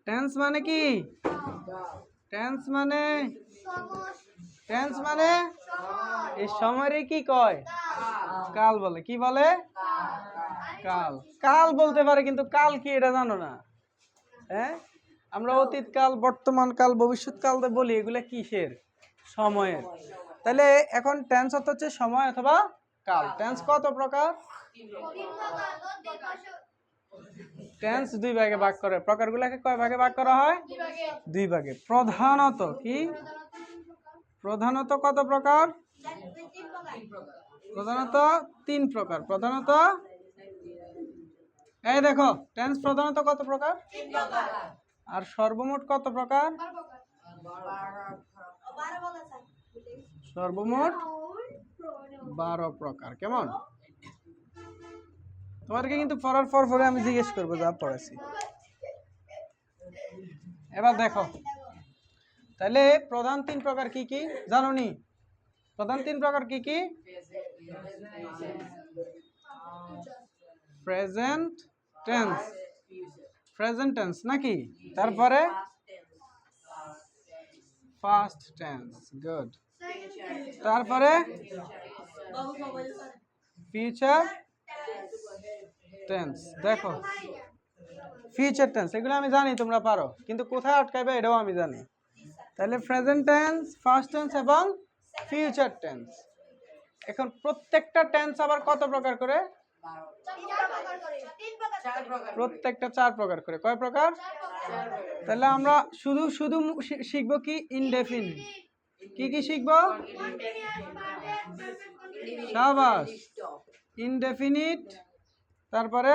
Tense মানে কি? Tense মানে এই সময়েরই কি কয়? কাল বলে। কি বলে? কাল। কাল বলতে পারে, কিন্তু কাল কি এটা জানো না? হ্যাঁ, আমরা অতীত কাল, বর্তমান কাল, ভবিষ্যৎ কাল বলি, এগুলা কিসের? সময়ের। তাহলে এখন টেন্স অর্থ হচ্ছে সময় অথবা কাল। টেন্স কত প্রকার? টেন্স দুই ভাগে ভাগ করে। প্রকারগুলোকে কয় ভাগে ভাগ করা হয়? দুই ভাগে। প্রধানত কি? প্রধানত কত প্রকার? প্রধানত তিন প্রকার। প্রধানত এই দেখো, টেন্স প্রধানত কত প্রকার? আর সর্বমোট কত প্রকার? সর্বমোট 12 প্রকার। কেমন? তোমাদেরকে কিন্তু পড়ার পর পরে আমি জিজ্ঞেস করবো যা পড়াইছি। এবার দেখো, তাহলে প্রধান তিন প্রকার কি কি জানো নি? প্রধান তিন প্রকার কি কি? প্রেজেন্ট টেন্স, প্রেজেন্ট টেন্স নাকি? তারপরে ফার্স্ট টেন্স, গুড। তারপরে ফিউচার টেন্স। দেখো, ফিউচার টেন্স এগুলো আমি জানি তোমরা পারো, কিন্তু কোথায় আটকাবে এটাও আমি জানি। তাহলে প্রেজেন্ট টেন্স, ফার্স্ট টেন্স এবং ফিউচার টেন্স। এখন প্রত্যেকটা টেন্স আবার কত প্রকার করে? প্রত্যেকটা 4 প্রকার করে। কয় প্রকার? তাহলে আমরা শুধু শুধু শিখবো কি? ইনডেফিনিট। কি কি শিখবো? শাবাশ। ইনডেফিনিট, তারপরে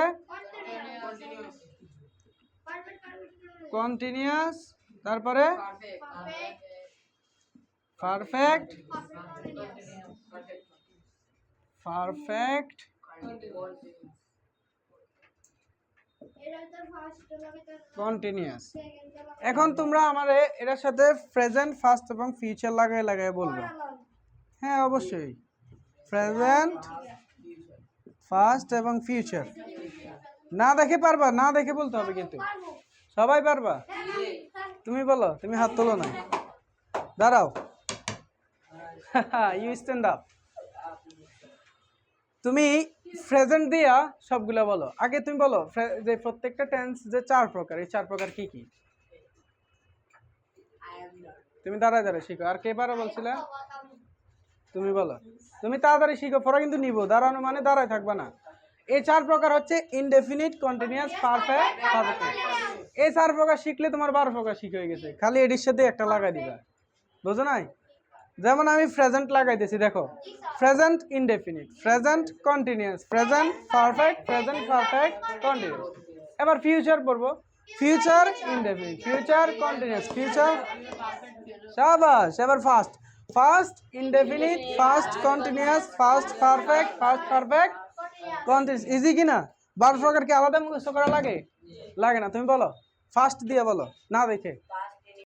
কন্টিনিউয়াস, তারপরে পারফেক্ট, পারফেক্ট, কন্টিনিউয়াস। এখন তোমরা আমারে এটার সাথে প্রেজেন্ট, ফার্স্ট এবং ফিউচার লাগাই লাগাই বলবে। হ্যাঁ অবশ্যই, প্রেজেন্ট, ফার্স্ট এবং ফিউচার। না দেখে পারবা? না দেখে বলতে হবে কিন্তু। সবাই পারবা? তুমি বলো, তুমি হাত তোলো না, দাঁড়াও। You stand up. তুমি প্রেজেন্ট দিয়া সবগুলা বলো। আগে তুমি বলো যে প্রত্যেকটা টেন্স যে 4 প্রকার, এই 4 প্রকার কি কি? তুমি দাঁড়ায় দাঁড়ায় শিখো। আর কে পারো বলছিলে? তুমি বলো। তুমি তাড়াতাড়ি শিখো, পরে কিন্তু নিবো। দাঁড়ানো মানে দাঁড়ায় থাকবা না। এই 4 প্রকার হচ্ছে ইনডেফিনিট, কন্টিনিউয়াস, পারফেক্ট, পারফেক্ট। এই 4 প্রকার শিখলে তোমার 12 প্রকার শিখ হয়ে গেছে। খালি এটির সাথে একটা লাগাই দিবা, বুঝো নাই? যেমন আমি প্রেজেন্ট লাগাইতেছি, দেখো, present indefinite, present continuous, present perfect, present perfect continuous. এবার ফিউচার পড়বো, future indefinite, future continuous, future. শাবাশ। এবার first, first indefinite, first continuous, first perfect, first perfect continuous. Easy কিনা? 12 প্রকার কি আলাদা মুখস্থ করা লাগে? লাগে না। তুমি বলো, ফার্স্ট দিয়ে বলো, না দেখে।